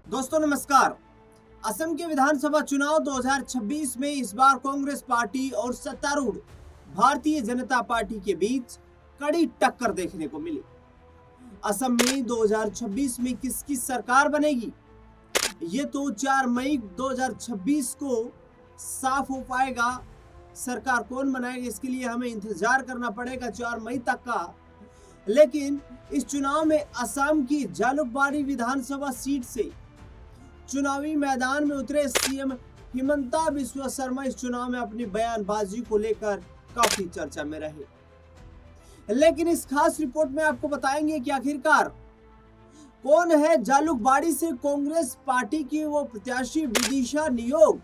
दोस्तों नमस्कार। असम के विधानसभा चुनाव 2026 में इस बार कांग्रेस पार्टी और सत्तारूढ़ भारतीय जनता पार्टी के बीच कड़ी टक्कर देखने को मिली। असम में 2026 में किसकी सरकार बनेगी, ये तो 4 मई 2026 को साफ हो पाएगा। सरकार कौन बनाएगा इसके लिए हमें इंतजार करना पड़ेगा 4 मई तक का। लेकिन इस चुनाव में असम की जालुकबाड़ी विधानसभा सीट से चुनावी मैदान में उतरे सीएम हिमंता बिस्वा शर्मा इस चुनाव में अपनी बयानबाजी को लेकर काफी चर्चा में रहे। लेकिन इस खास रिपोर्ट में आपको बताएंगे कि आखिरकार कौन है जालुकबाड़ी से कांग्रेस पार्टी की वो प्रत्याशी विदिशा नियोग,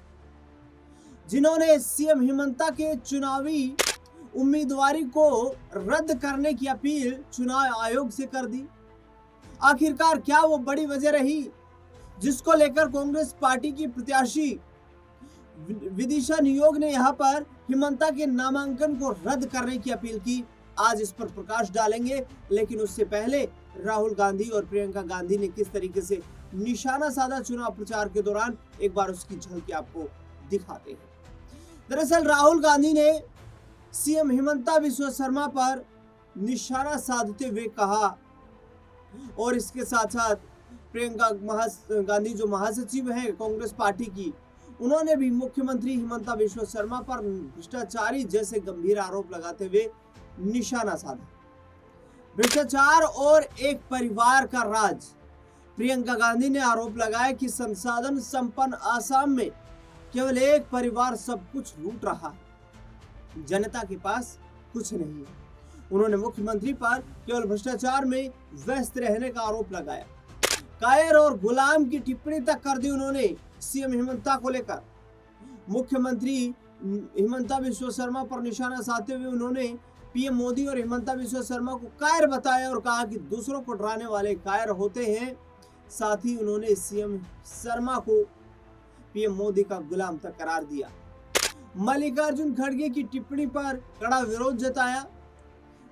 जिन्होंने सीएम हिमंता के चुनावी उम्मीदवारी को रद्द करने की अपील चुनाव आयोग से कर दी। आखिरकार क्या वो बड़ी वजह रही जिसको लेकर कांग्रेस पार्टी की प्रत्याशी विदिशा नियोग ने यहां पर हिमंता के नामांकन को रद्द करने की अपील की। आज इस पर प्रकाश डालेंगे, लेकिन उससे पहले राहुल गांधी और प्रियंका गांधी ने किस तरीके से निशाना साधा चुनाव प्रचार के दौरान, एक बार उसकी झलकी आपको दिखाते हैं। दरअसल राहुल गांधी ने सीएम हिमंता बिस्वा शर्मा पर निशाना साधते हुए कहा, और इसके साथ साथ प्रियंका गांधी जो महासचिव हैं कांग्रेस पार्टी की, उन्होंने भी मुख्यमंत्री हिमंता बिस्वा शर्मा पर भ्रष्टाचारी जैसे गंभीर आरोप लगाते हुए निशाना साधा। भ्रष्टाचार और एक परिवार का राज। प्रियंका गांधी ने आरोप लगाया कि संसाधन संपन्न आसाम में केवल एक परिवार सब कुछ लूट रहा है, जनता के पास कुछ नहीं है। उन्होंने मुख्यमंत्री पर केवल भ्रष्टाचार में व्यस्त रहने का आरोप लगाया। कायर और गुलाम की टिप्पणी तक कर दी उन्होंने सीएम हिमंता को लेकर। मुख्यमंत्री हिमंता बिस्वा शर्मा पर निशाना साधते हुए उन्होंने पीएम मोदी और हिमंता बिस्वा शर्मा को कायर बताया और कहा कि दूसरों को डराने वाले कायर होते हैं। साथ ही उन्होंने सीएम शर्मा को पीएम मोदी का गुलाम तक करार दिया। मल्लिकार्जुन खड़गे की टिप्पणी पर कड़ा विरोध जताया।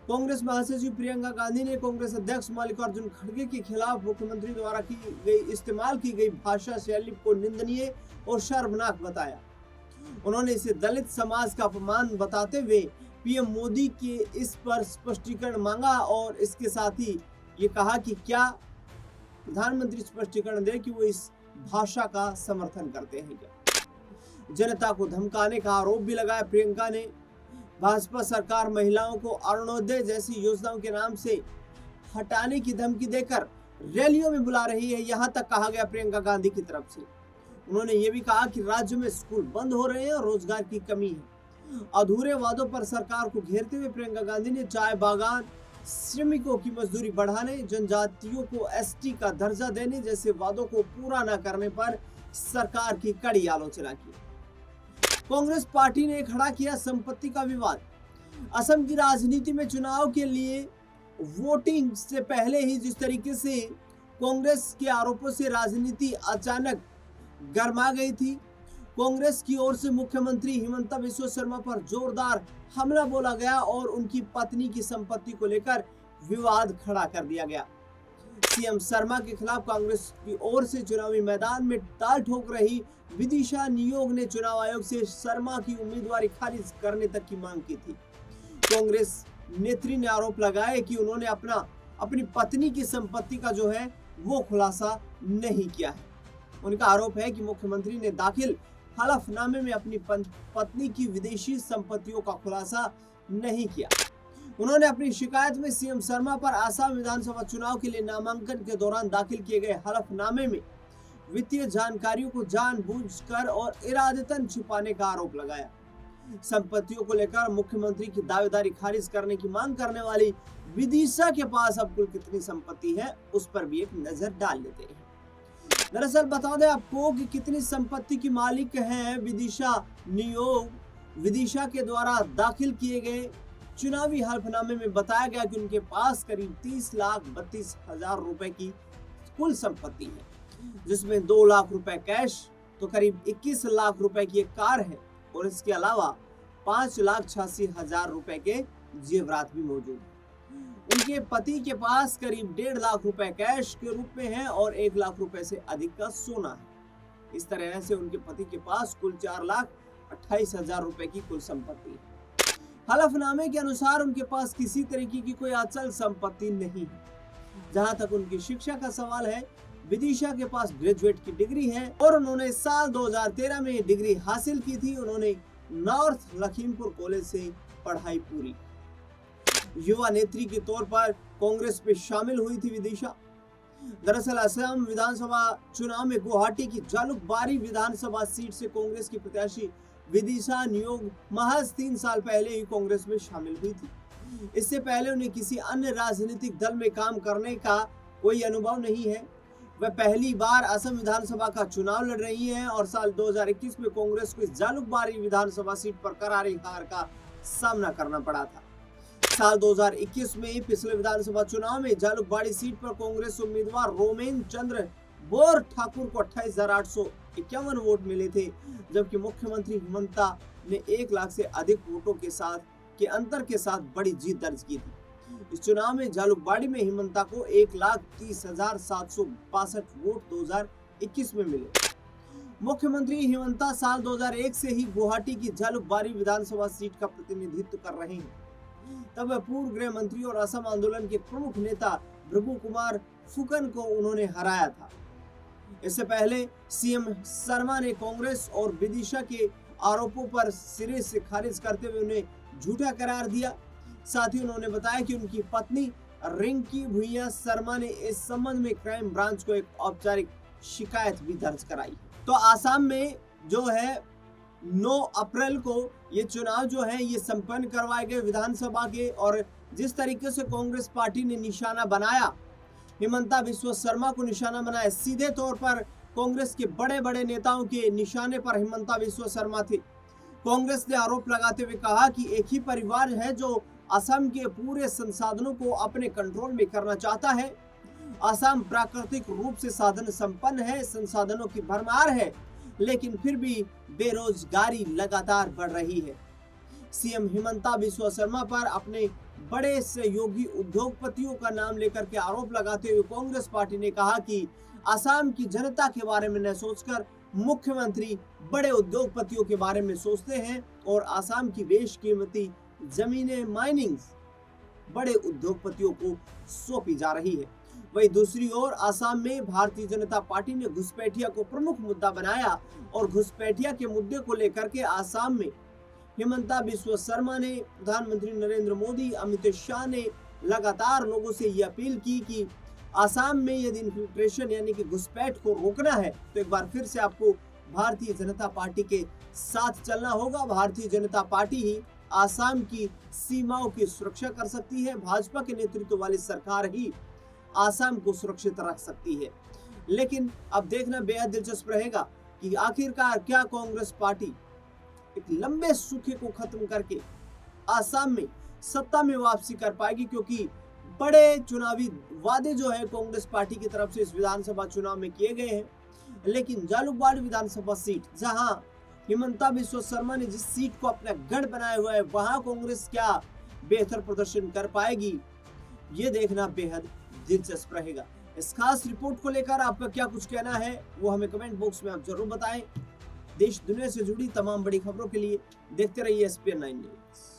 कांग्रेस महासचिव प्रियंका गांधी ने कांग्रेस अध्यक्ष मल्लिकार्जुन खड़गे के खिलाफ मुख्यमंत्री द्वारा इस्तेमाल की गई भाषा शैली को निंदनीय और शर्मनाक बताया। उन्होंने इसे दलित समाज का अपमान बताते हुए पीएम मोदी के इस पर स्पष्टीकरण मांगा और इसके साथ ही ये कहा कि क्या प्रधानमंत्री स्पष्टीकरण दे कि वो इस भाषा का समर्थन करते हैं क्या। जनता को धमकाने का आरोप भी लगाया प्रियंका ने। भाजपा सरकार महिलाओं को अरुणोदय जैसी योजनाओं के नाम से हटाने की धमकी देकर रैलियों में बुला रही है, यहां तक कहा गया प्रियंका गांधी की तरफ से। उन्होंने ये भी कहा कि राज्य में स्कूल बंद हो रहे हैं और रोजगार की कमी है। अधूरे वादों पर सरकार को घेरते हुए प्रियंका गांधी ने चाय बागान, श्रमिकों की मजदूरी बढ़ाने, जनजातियों को एसटी का दर्जा देने जैसे वादों को पूरा न करने पर सरकार की कड़ी आलोचना की। कांग्रेस पार्टी ने खड़ा किया संपत्ति का विवाद। असम की राजनीति में चुनाव के लिए वोटिंग से पहले ही जिस तरीके से कांग्रेस के आरोपों से राजनीति अचानक गर्मा गई थी, कांग्रेस की ओर से मुख्यमंत्री हिमंता बिस्वा शर्मा पर जोरदार हमला बोला गया और उनकी पत्नी की संपत्ति को लेकर विवाद खड़ा कर दिया गया। सीएम शर्मा के खिलाफ कांग्रेस की ओर से चुनावी मैदान में ताल ठोक रही विदिशा नियोग ने चुनाव आयोग से शर्मा की उम्मीदवारी खारिज करने तक की मांग की थी। कांग्रेस नेत्री ने आरोप लगाया कि उन्होंने अपनी पत्नी की संपत्ति का जो है वो खुलासा नहीं किया है। उनका आरोप है कि मुख्यमंत्री ने दाखिल हलफनामे में अपनी पत्नी की विदेशी संपत्तियों का खुलासा नहीं किया। उन्होंने अपनी शिकायत में सीएम शर्मा पर आसाम विधानसभा चुनाव के लिए नामांकन के दौरान दाखिल किए गए हलफनामे में वित्तीय जानकारियों को जानबूझकर और इरादतन छिपाने का आरोप लगाया। संपत्तियों को लेकर मुख्यमंत्री की दावेदारी खारिज करने की मांग करने वाली विदिशा के पास अब कुल कितनी संपत्ति है, उस पर भी एक नजर डाल लेते हैं। दरअसल बता दें आपको कि कितनी संपत्ति की मालिक हैं विदिशा नियोग। विदिशा के द्वारा दाखिल किए गए चुनावी हलफनामे में बताया गया कि उनके पास करीब 30,32,000 रुपए की कुल संपत्ति है, जिसमें 2 लाख रुपए कैश तो करीब 21 लाख रुपए की एक कार है और इसके अलावा 5,86,000 रुपए के जेवरात भी मौजूद हैं। उनके पति के पास करीब 1.5 लाख रुपए कैश के रूप में है और 1 लाख रुपए से अधिक का सोना है। इस तरह से उनके पति के पास कुल 4,28,000 रुपए की कुल संपत्ति है। हलफनामे के अनुसार उनके पास किसी तरीके की कोई अचल संपत्ति नहीं है। जहां तक उनकी शिक्षा का सवाल है, विदिशा के पास ग्रेजुएट की डिग्री है और उन्होंने साल 2013 में डिग्री हासिल की थी। उन्होंने नॉर्थ लखीमपुर कॉलेज से पढ़ाई पूरी। युवा नेत्री के तौर पर कांग्रेस में शामिल हुई थी विदिशा। दरअसल असम विधानसभा चुनाव में गुवाहाटी की जालुकबारी विधानसभा सीट से कांग्रेस की प्रत्याशी विदिशा नियोग महज 3 साल पहले ही कांग्रेस में शामिल हुई थी। इससे पहले उन्हें किसी अन्य राजनीतिक दल में काम करने का कोई अनुभव नहीं है। वह पहली बार असम विधानसभा का चुनाव लड़ रही हैं और साल 2021 में कांग्रेस को इस जालुकबारी विधानसभा सीट पर करारी हार का सामना करना पड़ा था। साल 2021 में पिछले विधानसभा चुनाव में जालुकबाड़ी सीट पर कांग्रेस उम्मीदवार रोमेन चंद्र बोर ठाकुर को 28,851 वोट मिले थे, जबकि मुख्यमंत्री हिमंता ने 1 लाख से अधिक वोटों के अंतर के साथ बड़ी जीत दर्ज की थी। इस चुनाव में जालुकबाड़ी में हिमंता को 1,30,762 वोट 2021 में मिले। मुख्यमंत्री हिमंता साल 2001 से ही गुवाहाटी की जालुकबारी विधानसभा सीट का प्रतिनिधित्व कर रहे हैं। तब वह पूर्व गृह मंत्री और असम आंदोलन के प्रमुख नेता भृगु कुमार फुकन को उन्होंने हराया था। इससे पहले सीएम शर्मा ने कांग्रेस और विदिशा के आरोपों पर सिरे से खारिज करते हुए उन्हें झूठा करार दिया। साथ ही उन्होंने बताया कि उनकी पत्नी रिंकी भुइया शर्मा ने इस संबंध में क्राइम ब्रांच को एक औपचारिक शिकायत भी दर्ज कराई। तो आसाम में जो है 9 अप्रैल को ये चुनाव जो है ये संपन्न करवाए गए विधानसभा के, और जिस तरीके से कांग्रेस पार्टी ने निशाना बनाया, हिमंता बिस्वा शर्मा को निशाना बनाया, सीधे तौर पर कांग्रेस के बड़े बड़े नेताओं के निशाने पर हिमंता बिस्वा शर्मा थे। कांग्रेस ने आरोप लगाते हुए कहा कि एक ही परिवार है जो असम के पूरे संसाधनों को अपने कंट्रोल में करना चाहता है। असम प्राकृतिक रूप से साधन संपन्न है, संसाधनों की भरमार है, लेकिन फिर भी बेरोजगारी लगातार बढ़ रही है। सीएम हिमंता बिस्वा शर्मा पर अपने बड़े सहयोगी उद्योगपतियों का नाम लेकर के आरोप लगाते हुए कांग्रेस पार्टी ने कहा कि असम की जनता के बारे में न सोचकर मुख्यमंत्री बड़े उद्योगपतियों के बारे में सोचते हैं और असम की बेशकीमती जमीनें माइनिंग बड़े उद्योगपतियों को सौंपी जा रही है। वहीं दूसरी ओर असम में भारतीय जनता पार्टी ने घुसपैठिया को प्रमुख मुद्दा बनाया और घुसपैठिया के मुद्दे को लेकर के असम में हिमंता बिस्वा शर्मा ने, प्रधानमंत्री नरेंद्र मोदी, अमित शाह ने लगातार लोगों से ये अपील की कि असम में यदि इन्फिल्ट्रेशन यानी कि घुसपैठ को रोकना है तो एक बार फिर से आपको भारतीय जनता पार्टी के साथ चलना होगा। भारतीय जनता पार्टी ही असम की सीमाओं की सुरक्षा कर सकती है। भाजपा के नेतृत्व वाली सरकार ही असम को सुरक्षित रख सकती है। लेकिन अब देखना बेहद दिलचस्प रहेगा कि आखिरकार क्या कांग्रेस पार्टी एक लंबे सूखे को खत्म करके असम में सत्ता में वापसी कर पाएगी, क्योंकि बड़े चुनावी वादे जो है कांग्रेस पार्टी की तरफ से इस विधानसभा चुनाव में किए गए हैं, लेकिन जालुकबाड़ी विधानसभा सीट जहां हिमंता बिस्वा शर्मा ने जिस सीट को अपना गढ़ बनाया हुआ है, वहां कांग्रेस क्या बेहतर प्रदर्शन कर पाएगी, ये देखना बेहद दिलचस्प रहेगा। इस खास रिपोर्ट को लेकर आपका क्या कुछ कहना है वो हमें कमेंट बॉक्स में आप जरूर बताएं। देश दुनिया से जुड़ी तमाम बड़ी खबरों के लिए देखते रहिए SPN 9 न्यूज़।